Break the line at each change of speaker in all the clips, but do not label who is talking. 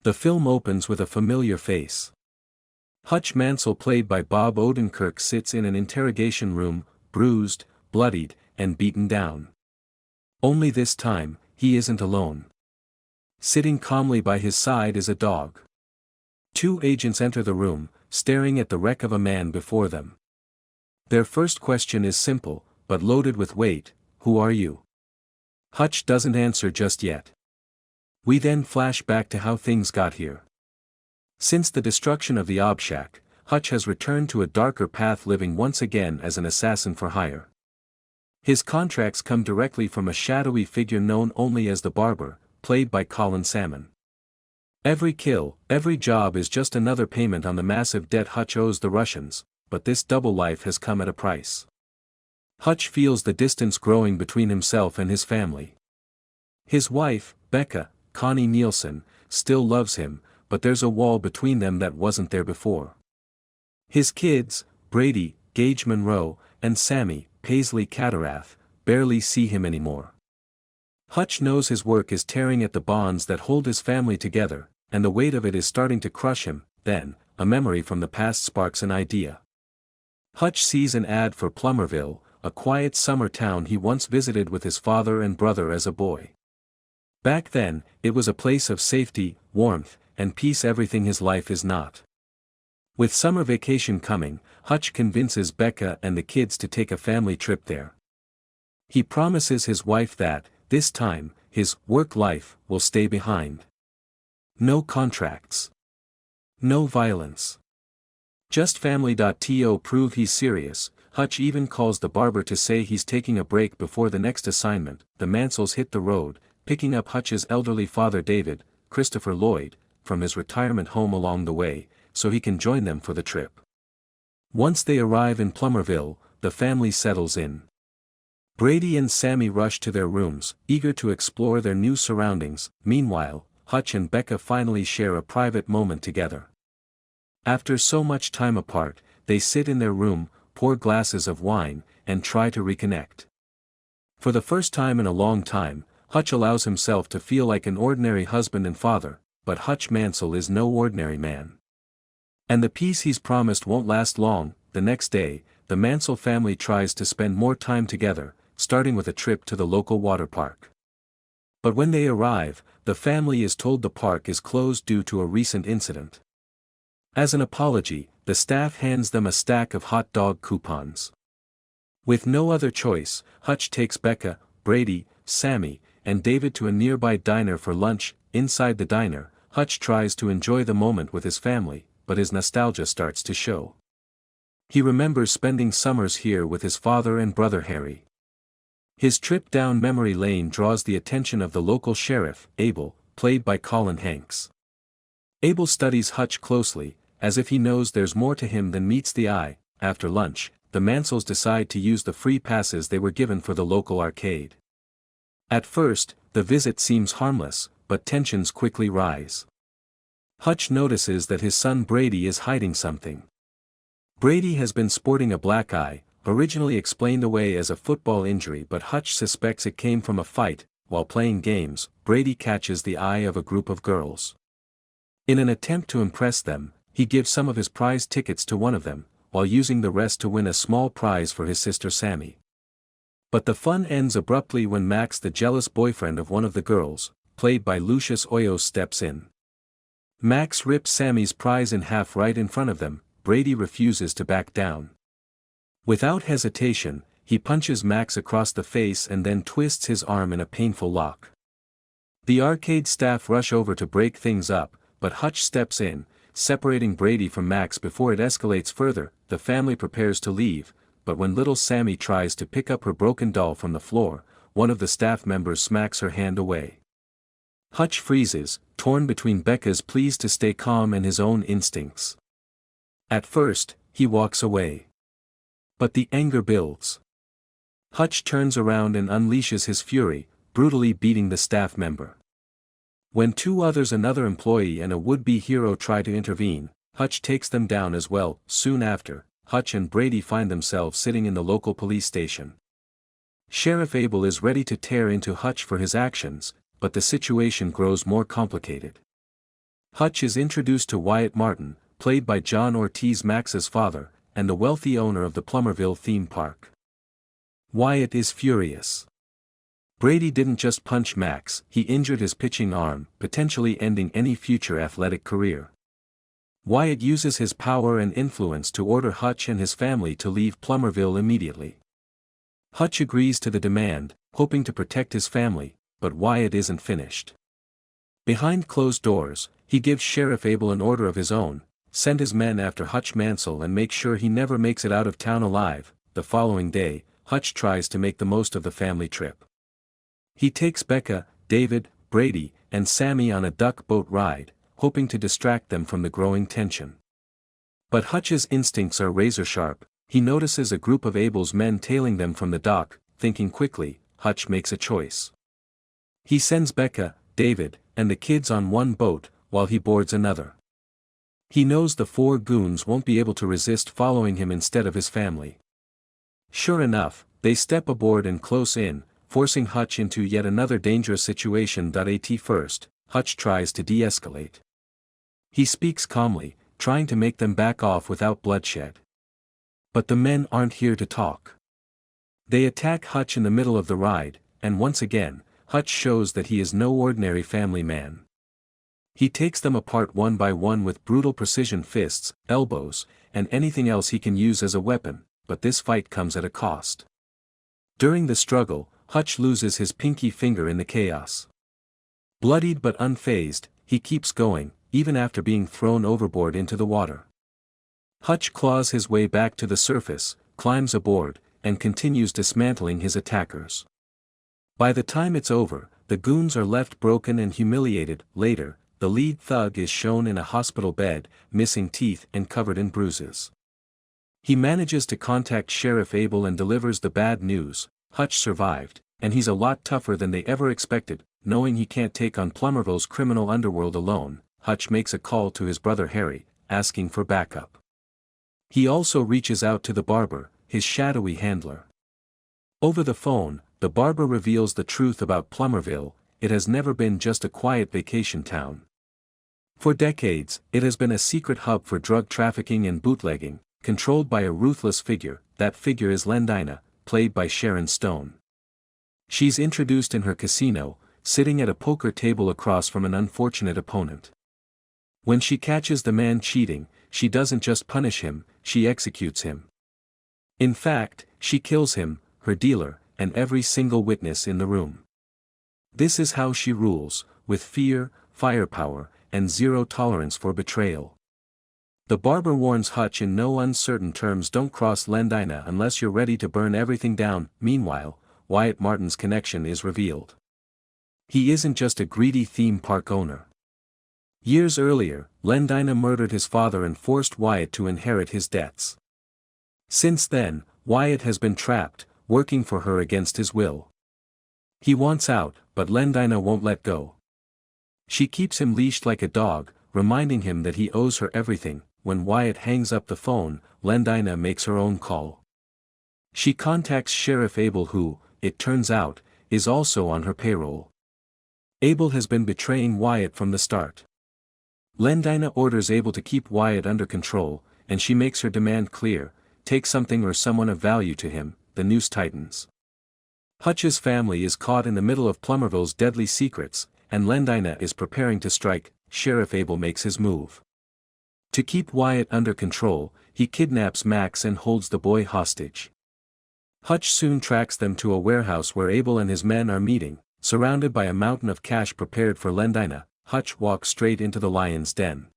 The film opens with a familiar face. Hutch Mansell, played by Bob Odenkirk, sits in an interrogation room, bruised, bloodied, and beaten down. Only this time, he isn't alone. Sitting calmly by his side is a dog. Two agents enter the room, staring at the wreck of a man before them. Their first question is simple, but loaded with weight: "Who are you?" Hutch doesn't answer just yet. We then flash back to how things got here. Since the destruction of the Obshack, Hutch has returned to a darker path, living once again as an assassin for hire. His contracts come directly from a shadowy figure known only as the Barber, played by Colin Salmon. Every kill, every job is just another payment on the massive debt Hutch owes the Russians, but this double life has come at a price. Hutch feels the distance growing between himself and his family. His wife, Becca, Connie Nielsen, still loves him, but there's a wall between them that wasn't there before. His kids, Brady, Gage Monroe, and Sammy, Paisley Catarath, barely see him anymore. Hutch knows his work is tearing at the bonds that hold his family together, and the weight of it is starting to crush him. Then, a memory from the past sparks an idea. Hutch sees an ad for Plumberville, a quiet summer town he once visited with his father and brother as a boy. Back then, it was a place of safety, warmth, and peace, everything his life is not. With summer vacation coming, Hutch convinces Becca and the kids to take a family trip there. He promises his wife that, this time, his work life will stay behind. No contracts. No violence. Just family. To prove he's serious, Hutch even calls the barber to say he's taking a break before the next assignment. The Mansells hit the road, picking up Hutch's elderly father David, Christopher Lloyd, from his retirement home along the way, so he can join them for the trip. Once they arrive in Plumberville, the family settles in. Brady and Sammy rush to their rooms, eager to explore their new surroundings. Meanwhile, Hutch and Becca finally share a private moment together. After so much time apart, they sit in their room, pour glasses of wine, and try to reconnect. For the first time in a long time, Hutch allows himself to feel like an ordinary husband and father, but Hutch Mansell is no ordinary man. And the peace he's promised won't last long. The next day, the Mansell family tries to spend more time together, starting with a trip to the local water park. But when they arrive, the family is told the park is closed due to a recent incident. As an apology, the staff hands them a stack of hot dog coupons. With no other choice, Hutch takes Becca, Brady, Sammy, and David to a nearby diner for lunch. Inside the diner, Hutch tries to enjoy the moment with his family, but his nostalgia starts to show. He remembers spending summers here with his father and brother Harry. His trip down memory lane draws the attention of the local sheriff, Abel, played by Colin Hanks. Abel studies Hutch closely, as if he knows there's more to him than meets the eye. After lunch, the Mansells decide to use the free passes they were given for the local arcade. At first, the visit seems harmless, but tensions quickly rise. Hutch notices that his son Brady is hiding something. Brady has been sporting a black eye, originally explained away as a football injury, but Hutch suspects it came from a fight. While playing games, Brady catches the eye of a group of girls. In an attempt to impress them, he gives some of his prize tickets to one of them, while using the rest to win a small prize for his sister Sammy. But the fun ends abruptly when Max, the jealous boyfriend of one of the girls, played by Lucius Oyos, steps in. Max rips Sammy's prize in half right in front of them. Brady refuses to back down. Without hesitation, he punches Max across the face and then twists his arm in a painful lock. The arcade staff rush over to break things up, but Hutch steps in, separating Brady from Max before it escalates further. The family prepares to leave, but when little Sammy tries to pick up her broken doll from the floor, one of the staff members smacks her hand away. Hutch freezes, torn between Becca's pleas to stay calm and his own instincts. At first, he walks away. But the anger builds. Hutch turns around and unleashes his fury, brutally beating the staff member. When two others, another employee and a would-be hero, try to intervene, Hutch takes them down as well. Soon after, Hutch and Brady find themselves sitting in the local police station. Sheriff Abel is ready to tear into Hutch for his actions, but the situation grows more complicated. Hutch is introduced to Wyatt Martin, played by John Ortiz, Max's father, and the wealthy owner of the Plumberville theme park. Wyatt is furious. Brady didn't just punch Max, he injured his pitching arm, potentially ending any future athletic career. Wyatt uses his power and influence to order Hutch and his family to leave Plumberville immediately. Hutch agrees to the demand, hoping to protect his family, but Wyatt isn't finished. Behind closed doors, he gives Sheriff Abel an order of his own: send his men after Hutch Mansell and make sure he never makes it out of town alive. The following day, Hutch tries to make the most of the family trip. He takes Becca, David, Brady, and Sammy on a duck boat ride, hoping to distract them from the growing tension. But Hutch's instincts are razor-sharp. He notices a group of Abel's men tailing them from the dock. Thinking quickly, Hutch makes a choice. He sends Becca, David, and the kids on one boat, while he boards another. He knows the 4 goons won't be able to resist following him instead of his family. Sure enough, they step aboard and close in, forcing Hutch into yet another dangerous situation. At first, Hutch tries to de-escalate. He speaks calmly, trying to make them back off without bloodshed. But the men aren't here to talk. They attack Hutch in the middle of the ride, and once again, Hutch shows that he is no ordinary family man. He takes them apart one by one with brutal precision: fists, elbows, and anything else he can use as a weapon, but this fight comes at a cost. During the struggle, Hutch loses his pinky finger in the chaos. Bloodied but unfazed, he keeps going, even after being thrown overboard into the water. Hutch claws his way back to the surface, climbs aboard, and continues dismantling his attackers. By the time it's over, the goons are left broken and humiliated. Later, the lead thug is shown in a hospital bed, missing teeth and covered in bruises. He manages to contact Sheriff Abel and delivers the bad news: Hutch survived, and he's a lot tougher than they ever expected. Knowing he can't take on Plumberville's criminal underworld alone, Hutch makes a call to his brother Harry, asking for backup. He also reaches out to the barber, his shadowy handler. Over the phone, the barber reveals the truth about Plumberville: it has never been just a quiet vacation town. For decades, it has been a secret hub for drug trafficking and bootlegging, controlled by a ruthless figure. That figure is Lendina, played by Sharon Stone. She's introduced in her casino, sitting at a poker table across from an unfortunate opponent. When she catches the man cheating, she doesn't just punish him, she executes him. In fact, she kills him, her dealer, and every single witness in the room. This is how she rules, with fear, firepower, and zero tolerance for betrayal. The barber warns Hutch in no uncertain terms: don't cross Lendina unless you're ready to burn everything down. Meanwhile, Wyatt Martin's connection is revealed. He isn't just a greedy theme park owner. Years earlier, Lendina murdered his father and forced Wyatt to inherit his debts. Since then, Wyatt has been trapped, working for her against his will. He wants out, but Lendina won't let go. She keeps him leashed like a dog, reminding him that he owes her everything. When Wyatt hangs up the phone, Lendina makes her own call. She contacts Sheriff Abel, who, it turns out, is also on her payroll. Abel has been betraying Wyatt from the start. Lendina orders Abel to keep Wyatt under control, and she makes her demand clear: take something or someone of value to him. The noose tightens. Hutch's family is caught in the middle of Plumberville's deadly secrets, and Lendina is preparing to strike. Sheriff Abel makes his move. To keep Wyatt under control, he kidnaps Max and holds the boy hostage. Hutch soon tracks them to a warehouse where Abel and his men are meeting. Surrounded by a mountain of cash prepared for Lendina, Hutch walks straight into the lion's den.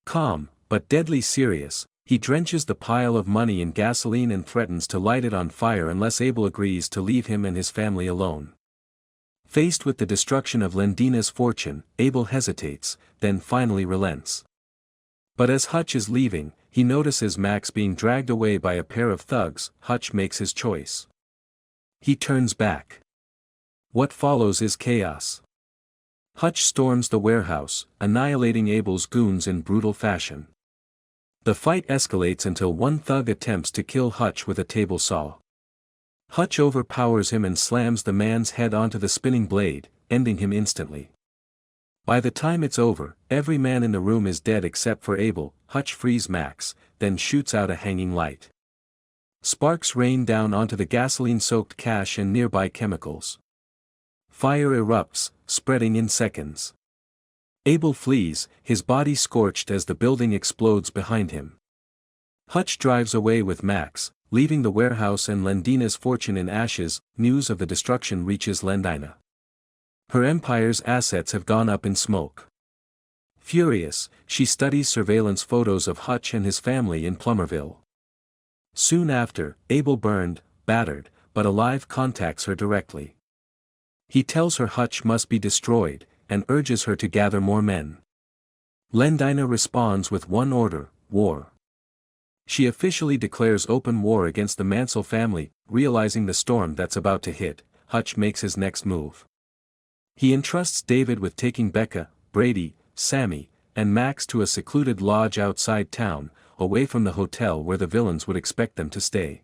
Calm, but deadly serious, he drenches the pile of money in gasoline and threatens to light it on fire unless Abel agrees to leave him and his family alone. Faced with the destruction of Lendina's fortune, Abel hesitates, then finally relents. But as Hutch is leaving, he notices Max being dragged away by a pair of thugs. Hutch makes his choice. He turns back. What follows is chaos. Hutch storms the warehouse, annihilating Abel's goons in brutal fashion. The fight escalates until one thug attempts to kill Hutch with a table saw. Hutch overpowers him and slams the man's head onto the spinning blade, ending him instantly. By the time it's over, every man in the room is dead except for Abel. Hutch frees Max, then shoots out a hanging light. Sparks rain down onto the gasoline-soaked cash and nearby chemicals. Fire erupts, spreading in seconds. Abel flees, his body scorched as the building explodes behind him. Hutch drives away with Max, leaving the warehouse and Lendina's fortune in ashes. News of the destruction reaches Lendina. Her empire's assets have gone up in smoke. Furious, she studies surveillance photos of Hutch and his family in Plumberville. Soon after, Abel, burned, battered, but alive, contacts her directly. He tells her Hutch must be destroyed, and urges her to gather more men. Lendina responds with one order: war. She officially declares open war against the Mansell family. Realizing the storm that's about to hit, Hutch makes his next move. He entrusts David with taking Becca, Brady, Sammy, and Max to a secluded lodge outside town, away from the hotel where the villains would expect them to stay.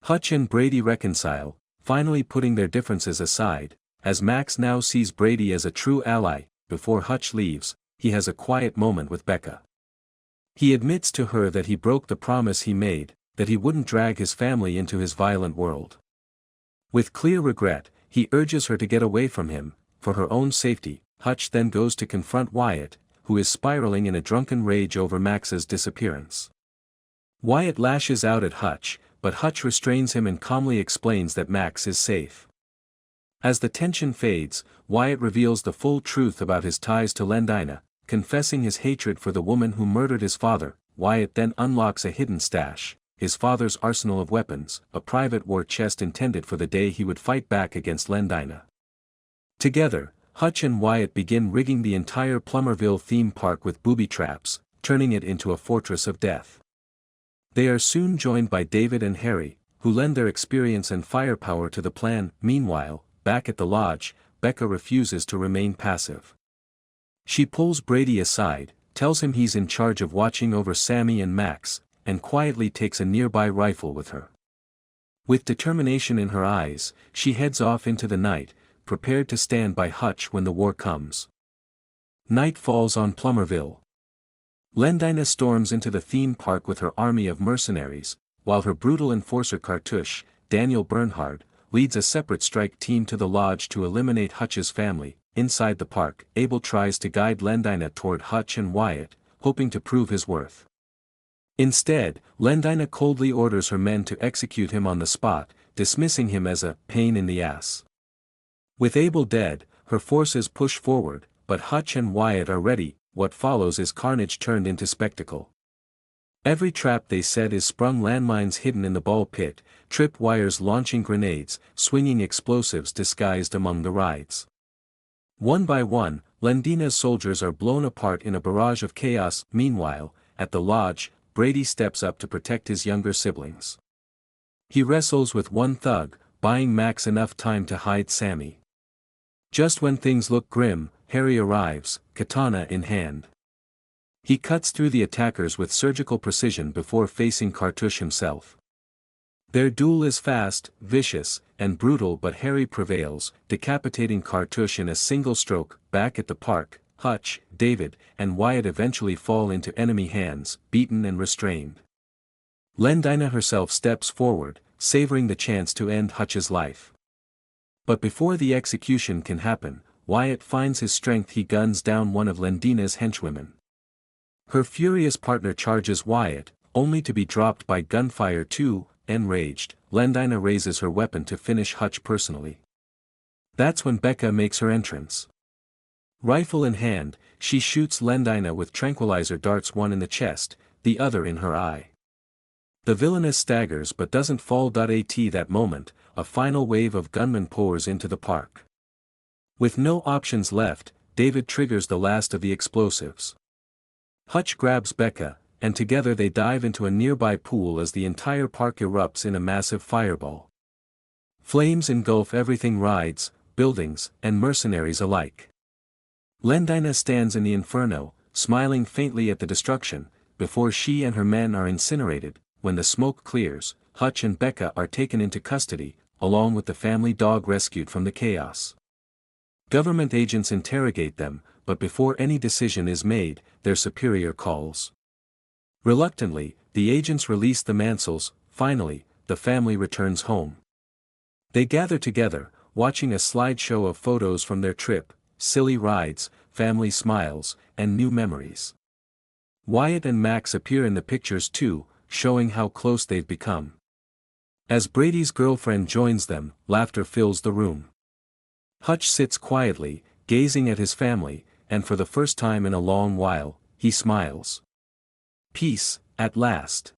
Hutch and Brady reconcile, finally putting their differences aside, as Max now sees Brady as a true ally. Before Hutch leaves, he has a quiet moment with Becca. He admits to her that he broke the promise he made, that he wouldn't drag his family into his violent world. With clear regret, he urges her to get away from him, for her own safety. Hutch then goes to confront Wyatt, who is spiraling in a drunken rage over Max's disappearance. Wyatt lashes out at Hutch, but Hutch restrains him and calmly explains that Max is safe. As the tension fades, Wyatt reveals the full truth about his ties to Lendina, confessing his hatred for the woman who murdered his father. Wyatt then unlocks a hidden stash, his father's arsenal of weapons, a private war chest intended for the day he would fight back against Lendina. Together, Hutch and Wyatt begin rigging the entire Plumberville theme park with booby traps, turning it into a fortress of death. They are soon joined by David and Harry, who lend their experience and firepower to the plan. Meanwhile, back at the lodge, Becca refuses to remain passive. She pulls Brady aside, tells him he's in charge of watching over Sammy and Max, and quietly takes a nearby rifle with her. With determination in her eyes, she heads off into the night, prepared to stand by Hutch when the war comes. Night falls on Plumberville. Lendina storms into the theme park with her army of mercenaries, while her brutal enforcer Cartouche, Daniel Bernhard, leads a separate strike team to the lodge to eliminate Hutch's family. Inside the park, Abel tries to guide Lendina toward Hutch and Wyatt, hoping to prove his worth. Instead, Lendina coldly orders her men to execute him on the spot, dismissing him as a pain in the ass. With Abel dead, her forces push forward, but Hutch and Wyatt are ready. What follows is carnage turned into spectacle. Every trap they set is sprung, landmines hidden in the ball pit, trip wires launching grenades, swinging explosives disguised among the rides. One by one, Lendina's soldiers are blown apart in a barrage of chaos. Meanwhile, at the lodge, Brady steps up to protect his younger siblings. He wrestles with one thug, buying Max enough time to hide Sammy. Just when things look grim, Harry arrives, katana in hand. He cuts through the attackers with surgical precision before facing Cartouche himself. Their duel is fast, vicious, and brutal, but Harry prevails, decapitating Cartouche in a single stroke. Back at the park, Hutch, David, and Wyatt eventually fall into enemy hands, beaten and restrained. Lendina herself steps forward, savoring the chance to end Hutch's life. But before the execution can happen, Wyatt finds his strength. He guns down one of Lendina's henchwomen. Her furious partner charges Wyatt, only to be dropped by gunfire too. Enraged, Lendina raises her weapon to finish Hutch personally. That's when Becca makes her entrance. Rifle in hand, she shoots Lendina with tranquilizer darts, one in the chest, the other in her eye. The villainess staggers but doesn't fall. At that moment, a final wave of gunmen pours into the park. With no options left, David triggers the last of the explosives. Hutch grabs Becca, and together they dive into a nearby pool as the entire park erupts in a massive fireball. Flames engulf everything, rides, buildings, and mercenaries alike. Lendina stands in the inferno, smiling faintly at the destruction, before she and her men are incinerated. When the smoke clears, Hutch and Becca are taken into custody, along with the family dog rescued from the chaos. Government agents interrogate them, but before any decision is made, their superior calls. Reluctantly, the agents release the Mansells. Finally, the family returns home. They gather together, watching a slideshow of photos from their trip, silly rides, family smiles, and new memories. Wyatt and Max appear in the pictures too, showing how close they've become. As Brady's girlfriend joins them, laughter fills the room. Hutch sits quietly, gazing at his family, and for the first time in a long while, he smiles. Peace, at last.